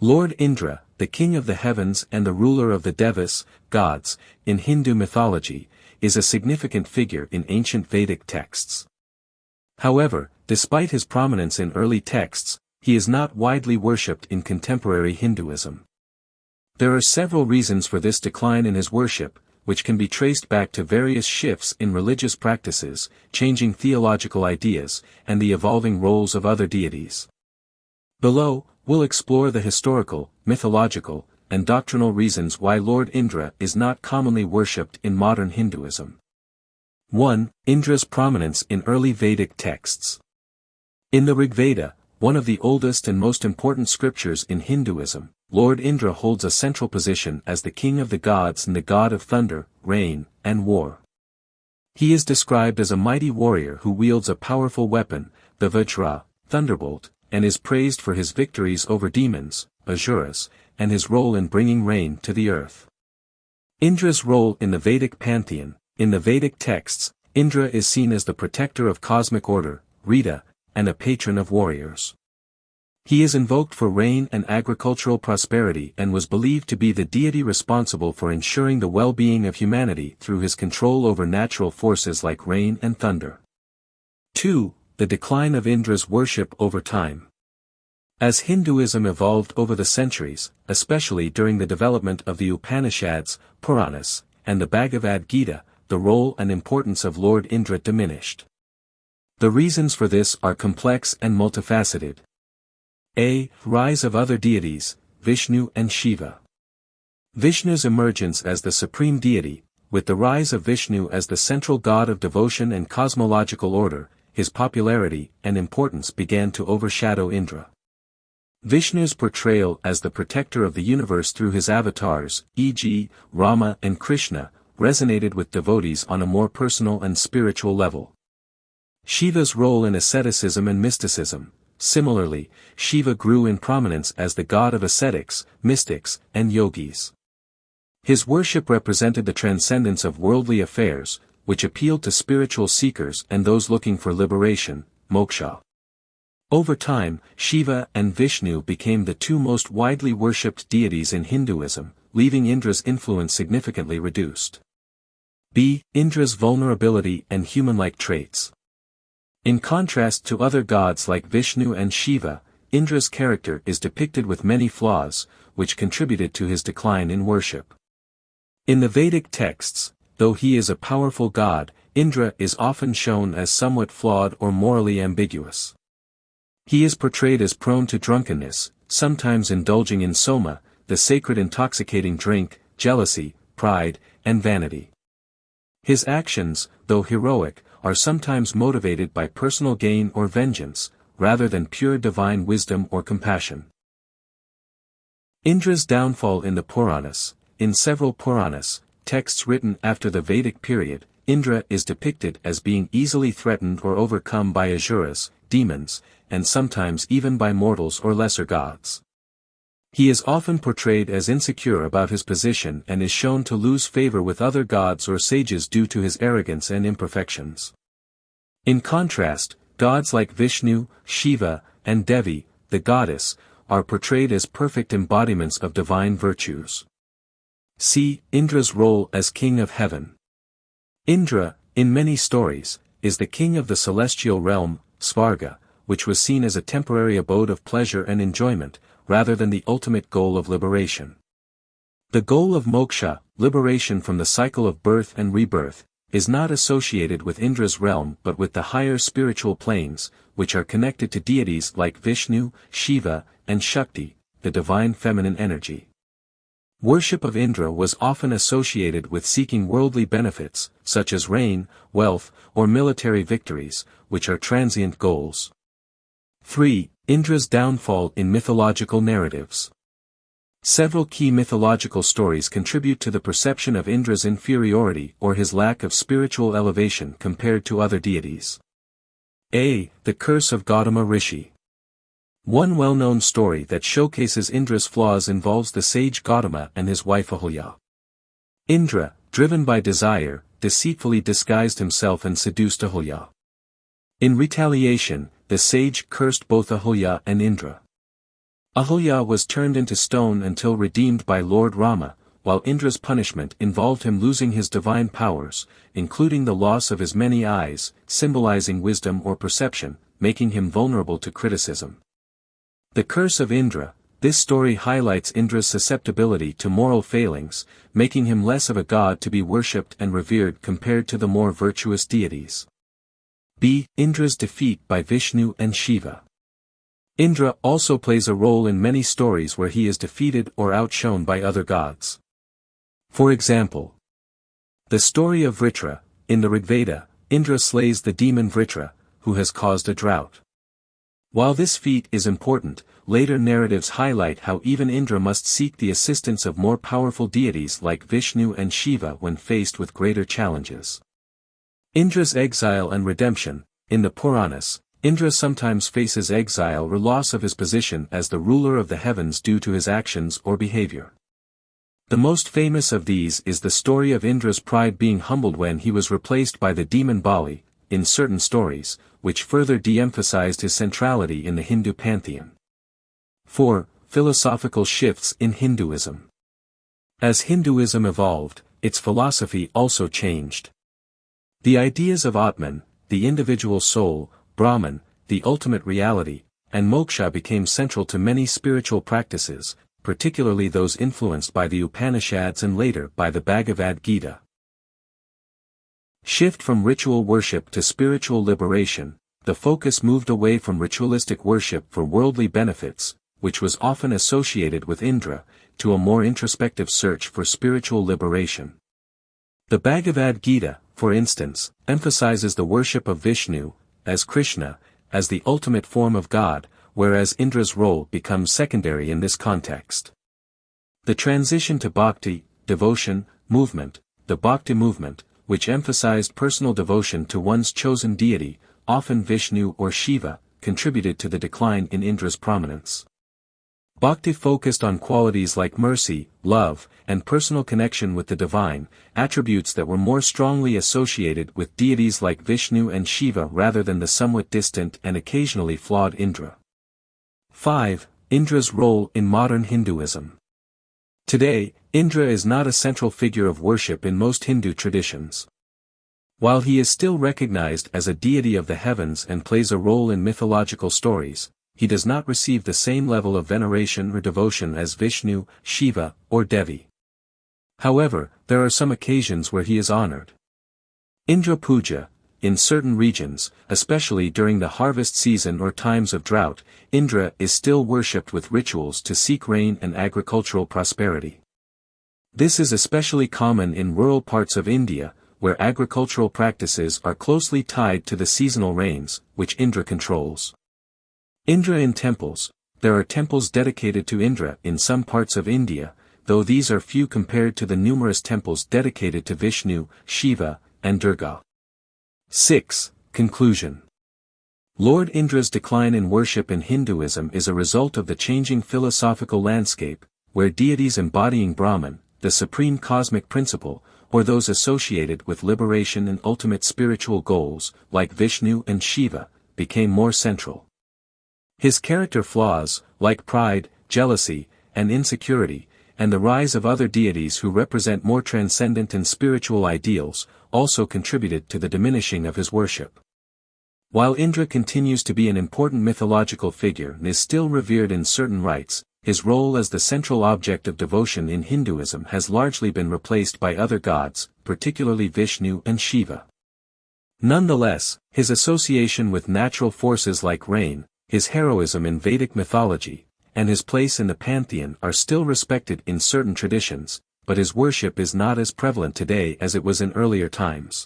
Lord Indra, the king of the heavens and the ruler of the devas, gods, in Hindu mythology, is a significant figure in ancient Vedic texts. However, despite his prominence in early texts, he is not widely worshipped in contemporary Hinduism. There are several reasons for this decline in his worship, which can be traced back to various shifts in religious practices, changing theological ideas, and the evolving roles of other deities. Below, we'll explore the historical, mythological, and doctrinal reasons why Lord Indra is not commonly worshipped in modern Hinduism. 1. Indra's prominence in early Vedic texts. In the Rig Veda, one of the oldest and most important scriptures in Hinduism, Lord Indra holds a central position as the king of the gods and the god of thunder, rain, and war. He is described as a mighty warrior who wields a powerful weapon, the Vajra, thunderbolt, and is praised for his victories over demons, asuras, and his role in bringing rain to the earth. Indra's role in the Vedic pantheon. In the Vedic texts, Indra is seen as the protector of cosmic order, Rita, and a patron of warriors. He is invoked for rain and agricultural prosperity and was believed to be the deity responsible for ensuring the well-being of humanity through his control over natural forces like rain and thunder. 2. The decline of Indra's worship over time. As Hinduism evolved over the centuries, especially during the development of the Upanishads, Puranas, and the Bhagavad Gita, the role and importance of Lord Indra diminished. The reasons for this are complex and multifaceted. A. Rise of other deities, Vishnu and Shiva. Vishnu's emergence as the supreme deity, with the rise of Vishnu as the central god of devotion and cosmological order, his popularity and importance began to overshadow Indra. Vishnu's portrayal as the protector of the universe through his avatars, e.g., Rama and Krishna, resonated with devotees on a more personal and spiritual level. Shiva's role in asceticism and mysticism. Similarly, Shiva grew in prominence as the god of ascetics, mystics, and yogis. His worship represented the transcendence of worldly affairs, which appealed to spiritual seekers and those looking for liberation, moksha. Over time, Shiva and Vishnu became the two most widely worshipped deities in Hinduism, leaving Indra's influence significantly reduced. B. Indra's vulnerability and human-like traits. In contrast to other gods like Vishnu and Shiva, Indra's character is depicted with many flaws, which contributed to his decline in worship. In the Vedic texts, though he is a powerful god, Indra is often shown as somewhat flawed or morally ambiguous. He is portrayed as prone to drunkenness, sometimes indulging in soma, the sacred intoxicating drink, jealousy, pride, and vanity. His actions, though heroic, are sometimes motivated by personal gain or vengeance, rather than pure divine wisdom or compassion. Indra's downfall in the Puranas. In several Puranas, texts written after the Vedic period, Indra is depicted as being easily threatened or overcome by asuras, demons, and sometimes even by mortals or lesser gods. He is often portrayed as insecure about his position and is shown to lose favor with other gods or sages due to his arrogance and imperfections. In contrast, gods like Vishnu, Shiva, and Devi, the goddess, are portrayed as perfect embodiments of divine virtues. C. Indra's role as king of heaven. Indra, in many stories, is the king of the celestial realm, Svarga, which was seen as a temporary abode of pleasure and enjoyment, rather than the ultimate goal of liberation. The goal of moksha, liberation from the cycle of birth and rebirth, is not associated with Indra's realm but with the higher spiritual planes, which are connected to deities like Vishnu, Shiva, and Shakti, the divine feminine energy. Worship of Indra was often associated with seeking worldly benefits, such as rain, wealth, or military victories, which are transient goals. 3. Indra's downfall in mythological narratives. Several key mythological stories contribute to the perception of Indra's inferiority or his lack of spiritual elevation compared to other deities. A. The curse of Gautama Rishi. One well-known story that showcases Indra's flaws involves the sage Gautama and his wife Ahulya. Indra, driven by desire, deceitfully disguised himself and seduced Ahulya. In retaliation, the sage cursed both Ahulya and Indra. Ahilya was turned into stone until redeemed by Lord Rama, while Indra's punishment involved him losing his divine powers, including the loss of his many eyes, symbolizing wisdom or perception, making him vulnerable to criticism. The curse of Indra. This story highlights Indra's susceptibility to moral failings, making him less of a god to be worshipped and revered compared to the more virtuous deities. B. Indra's defeat by Vishnu and Shiva. Indra also plays a role in many stories where he is defeated or outshone by other gods. For example, the story of Vritra. In the Rigveda, Indra slays the demon Vritra, who has caused a drought. While this feat is important, later narratives highlight how even Indra must seek the assistance of more powerful deities like Vishnu and Shiva when faced with greater challenges. Indra's exile and redemption. In the Puranas, Indra sometimes faces exile or loss of his position as the ruler of the heavens due to his actions or behavior. The most famous of these is the story of Indra's pride being humbled when he was replaced by the demon Bali, in certain stories, which further de-emphasized his centrality in the Hindu pantheon. 4. Philosophical shifts in Hinduism. As Hinduism evolved, its philosophy also changed. The ideas of Atman, the individual soul, Brahman, the ultimate reality, and moksha became central to many spiritual practices, particularly those influenced by the Upanishads and later by the Bhagavad Gita. Shift from ritual worship to spiritual liberation. The focus moved away from ritualistic worship for worldly benefits, which was often associated with Indra, to a more introspective search for spiritual liberation. The Bhagavad Gita, for instance, emphasizes the worship of Vishnu, as Krishna, as the ultimate form of God, whereas Indra's role becomes secondary in this context. The transition to bhakti, devotion, movement. The bhakti movement, which emphasized personal devotion to one's chosen deity, often Vishnu or Shiva, contributed to the decline in Indra's prominence. Bhakti focused on qualities like mercy, love, and personal connection with the divine, attributes that were more strongly associated with deities like Vishnu and Shiva rather than the somewhat distant and occasionally flawed Indra. 5. Indra's role in modern Hinduism. Today, Indra is not a central figure of worship in most Hindu traditions. While he is still recognized as a deity of the heavens and plays a role in mythological stories, he does not receive the same level of veneration or devotion as Vishnu, Shiva, or Devi. However, there are some occasions where he is honored. Indra Puja. In certain regions, especially during the harvest season or times of drought, Indra is still worshipped with rituals to seek rain and agricultural prosperity. This is especially common in rural parts of India, where agricultural practices are closely tied to the seasonal rains, which Indra controls. Indra in temples. There are temples dedicated to Indra in some parts of India, though these are few compared to the numerous temples dedicated to Vishnu, Shiva, and Durga. 6. Conclusion. Lord Indra's decline in worship in Hinduism is a result of the changing philosophical landscape, where deities embodying Brahman, the supreme cosmic principle, or those associated with liberation and ultimate spiritual goals, like Vishnu and Shiva, became more central. His character flaws, like pride, jealousy, and insecurity, and the rise of other deities who represent more transcendent and spiritual ideals, also contributed to the diminishing of his worship. While Indra continues to be an important mythological figure and is still revered in certain rites, his role as the central object of devotion in Hinduism has largely been replaced by other gods, particularly Vishnu and Shiva. Nonetheless, his association with natural forces like rain, his heroism in Vedic mythology, and his place in the pantheon are still respected in certain traditions, but his worship is not as prevalent today as it was in earlier times.